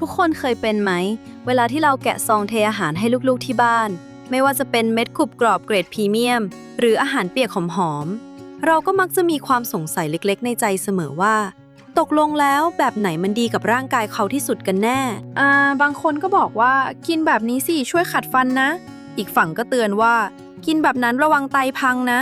ทุกคนเคยเป็นไหมเวลาที่เราแกะซองเทอาหารให้ลูกๆที่บ้านไม่ว่าจะเป็นเม็ดกรุบกรอบเกรดพรีเมียมหรืออาหารเปียกหอมๆเราก็มักจะมีความสงสัยเล็กๆในใจเสมอว่าตกลงแล้วแบบไหนมันดีกับร่างกายเขาที่สุดกันแน่บางคนก็บอกว่ากินแบบนี้สิช่วยขัดฟันนะอีกฝั่งก็เตือนว่ากินแบบนั้นระวังไตพังนะ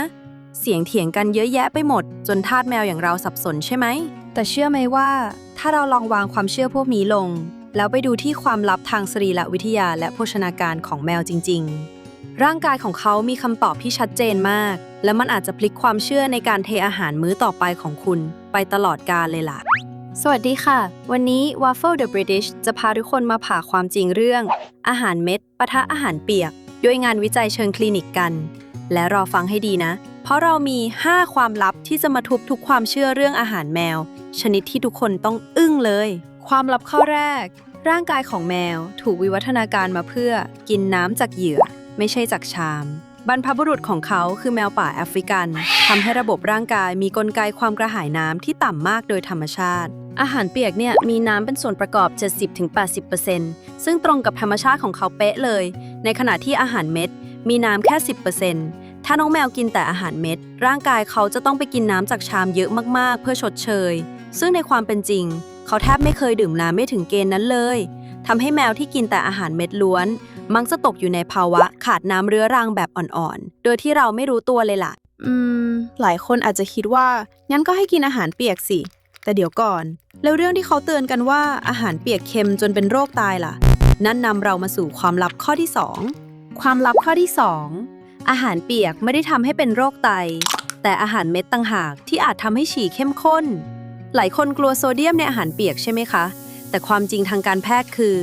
เสียงเถียงกันเยอะแยะไปหมดจนทาสแมวอย่างเราสับสนใช่ไหมแต่เชื่อไหมว่าถ้าเราลองวางความเชื่อพวกนี้ลงแล้วไปดูที่ความลับทางสรีรวิทยาและโภชนาการของแมวจริงๆร่างกายของเขามีคำตอบที่ชัดเจนมากและมันอาจจะพลิกความเชื่อในการเทอาหารมื้อต่อไปของคุณไปตลอดกาลเลยล่ะสวัสดีค่ะวันนี้ Waffle the British จะพาทุกคนมาผ่าความจริงเรื่องอาหารเม็ดปะทะอาหารเปียกด้วยงานวิจัยเชิงคลินิกกันและรอฟังให้ดีนะเพราะเรามี5ความลับที่จะมาทุบทุกความเชื่อเรื่องอาหารแมวชนิดที่ทุกคนต้องอึ้งเลยความลับข้อแรกร่างกายของแมวถูกวิวัฒนาการมาเพื่อกินน้ำจากเหยื่อไม่ใช่จากชามบรรพบุรุษของเขาคือแมวป่าแอฟริกันทำให้ระบบร่างกายมีกลไกความกระหายน้ำที่ต่ำมากโดยธรรมชาติอาหารเปียกเนี่ยมีน้ำเป็นส่วนประกอบ 70-80% ซึ่งตรงกับธรรมชาติของเขาเป๊ะเลยในขณะที่อาหารเม็ดมีน้ำแค่ 10%ถ้าน้องแมวกินแต่อาหารเม็ดร่างกายเขาจะต้องไปกินน้ำจากชามเยอะมากๆเพื่อชดเชยซึ่งในความเป็นจริงเขาแทบไม่เคยดื่มน้ำไม่ถึงเกณฑ์นั้นเลยทำให้แมวที่กินแต่อาหารเม็ดล้วนมักจะตกอยู่ในภาวะขาดน้ำเรื้อรังแบบอ่อนๆโดยที่เราไม่รู้ตัวเลยล่ะหลายคนอาจจะคิดว่างั้นก็ให้กินอาหารเปียกสิแต่เดี๋ยวก่อนแล้วเรื่องที่เขาเตือนกันว่าอาหารเปียกเค็มจนเป็นโรคตายล่ะนั่นนำเรามาสู่ความลับข้อที่2ความลับข้อที่2อาหารเปียกไม่ได้ทำให้เป็นโรคไตแต่อาหารเม็ดต่างหากที่อาจทำให้ฉี่เข้มข้นหลายคนกลัวโซเดียมในอาหารเปียกใช่ไหมคะแต่ความจริงทางการแพทย์คือ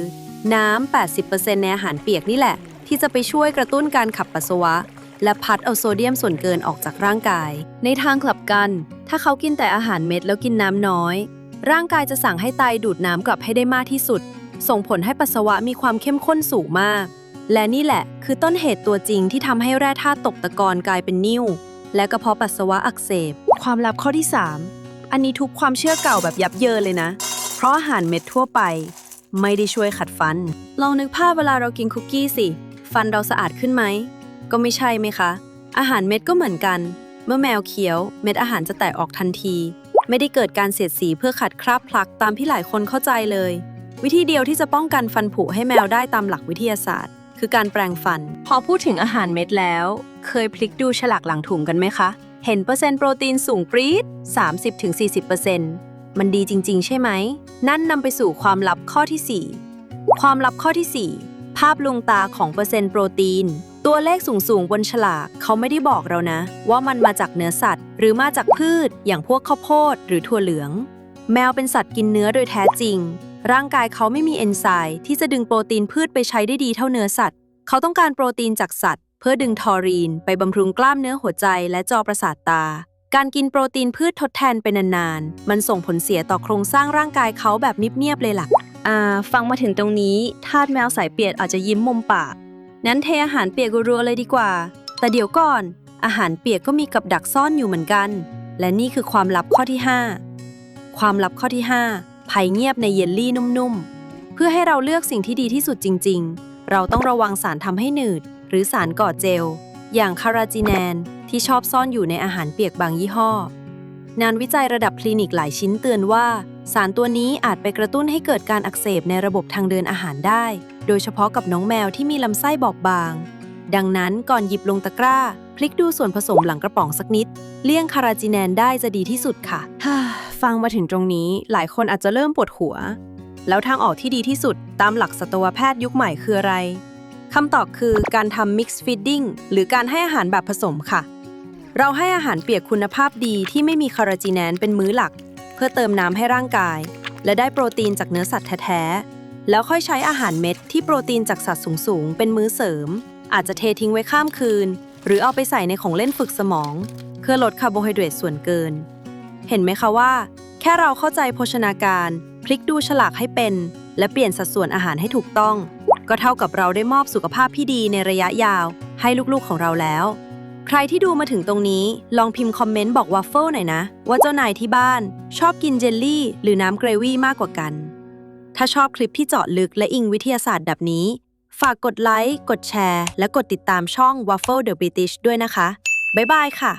น้ำ 80% ในอาหารเปียกนี่แหละที่จะไปช่วยกระตุ้นการขับปัสสาวะและพัดเอาโซเดียมส่วนเกินออกจากร่างกายในทางกลับกันถ้าเขากินแต่อาหารเม็ดแล้วกินน้ำน้อยร่างกายจะสั่งให้ไตดูดน้ำกลับให้ได้มากที่สุดส่งผลให้ปัสสาวะมีความเข้มข้นสูงมากและนี่แหละคือต้นเหตุตัวจริงที่ทำให้แร่ธาตุตกตะกอนกลายเป็นนิ่วและกระเพาะปัสสาวะอักเสบความลับข้อที่3อันนี้ทุบความเชื่อเก่าแบบยับเยินเลยนะเพราะอาหารเม็ดทั่วไปไม่ได้ช่วยขัดฟันลองนึกภาพเวลาเรากินคุกกี้สิฟันเราสะอาดขึ้นไหมก็ไม่ใช่ไหมคะอาหารเม็ดก็เหมือนกันเมื่อแมวเคี้ยวเม็ดอาหารจะแตกออกทันทีไม่ได้เกิดการเสียดสีเพื่อขัดคราบพลักตามที่หลายคนเข้าใจเลยวิธีเดียวที่จะป้องกันฟันผุให้แมวได้ตามหลักวิทยาศาสตร์คือการแปรงฟันพอพูดถึงอาหารเม็ดแล้วเคยพลิกดูฉลากหลังถุงกันไหมคะเห็นเปอร์เซ็นต์โปรตีนสูงปรี๊ด 30-40%มันดีจริงๆใช่ไหมนั่นนำไปสู่ความลับข้อที่4ความลับข้อที่4ภาพลวงตาของเปอร์เซ็นต์โปรตีนตัวเลขสูงๆบนฉลากเขาไม่ได้บอกเรานะว่ามันมาจากเนื้อสัตว์หรือมาจากพืชอย่างพวกข้าวโพดหรือถั่วเหลืองแมวเป็นสัตว์กินเนื้อโดยแท้จริงร่างกายเขาไม่มีเอนไซม์ที่จะดึงโปรตีนพืชไปใช้ได้ดีเท่าเนื้อสัตว์เขาต้องการโปรตีนจากสัตว์เพื่อดึงทอรีนไปบำรุงกล้ามเนื้อหัวใจและจอประสาทตาการกินโปรตีนพืชทดแทนไปนานๆมันส่งผลเสียต่อโครงสร้างร่างกายเขาแบบเงียบๆเลยล่ะฟังมาถึงตรงนี้ทาสแมวสายเปียกอาจจะยิ้มมุมปากนั้นเทอาหารเปียกรัวๆเลยดีกว่าแต่เดี๋ยวก่อนอาหารเปียกก็มีกับดักซ่อนอยู่เหมือนกันและนี่คือความลับข้อที่5ความลับข้อที่5ภัยเงียบในเยลลี่นุ่มๆเพื่อให้เราเลือกสิ่งที่ดีที่สุดจริงๆเราต้องระวังสารทำให้หนืดหรือสารก่อเจลอย่างคาราจีแนนที่ชอบซ่อนอยู่ในอาหารเปียกบางยี่ห้องานวิจัยระดับคลินิกหลายชิ้นเตือนว่าสารตัวนี้อาจไปกระตุ้นให้เกิดการอักเสบในระบบทางเดินอาหารได้โดยเฉพาะกับน้องแมวที่มีลำไส้บอบบางดังนั้นก่อนหยิบลงตะกร้าพลิกดูส่วนผสมหลังกระป๋องสักนิดเลี่ยงคาราจีแนนได้จะดีที่สุดค่ะฟังมาถึงตรงนี้หลายคนอาจจะเริ่มปวดหัวแล้วทางออกที่ดีที่สุดตามหลักสัตวแพทย์ยุคใหม่คืออะไรคำตอบคือการทำ mixed feeding หรือการให้อาหารแบบผสมค่ะเราให้อาหารเปียกคุณภาพดีที่ไม่มีคาราจีแนนเป็นมื้อหลักเพื่อเติมน้ำให้ร่างกายและได้โปรตีนจากเนื้อสัตว์แท้ๆแล้วค่อยใช้อาหารเม็ดที่โปรตีนจากสัตว์สูงๆเป็นมื้อเสริมอาจจะเททิ้งไว้ข้ามคืนหรือเอาไปใส่ในของเล่นฝึกสมองเพื่อลดคาร์โบไฮเดรตส่วนเกินเห็นไหมคะว่าแค่เราเข้าใจโภชนาการพลิกดูฉลากให้เป็นและเปลี่ยนสัดส่วนอาหารให้ถูกต้องก็เท่ากับเราได้มอบสุขภาพที่ดีในระยะยาวให้ลูกๆของเราแล้วใครที่ดูมาถึงตรงนี้ลองพิมพ์คอมเมนต์บอกวัฟเฟิลหน่อยนะว่าเจ้านายที่บ้านชอบกินเจลลี่หรือน้ำเกรวี่มากกว่ากัน ถ้าชอบคลิปที่เจาะลึกและอิงวิทยาศาสตร์แบบนี้ฝากกดไลค์กดแชร์และกดติดตามช่อง Waffle the British ด้วยนะคะบ๊ายบายค่ะ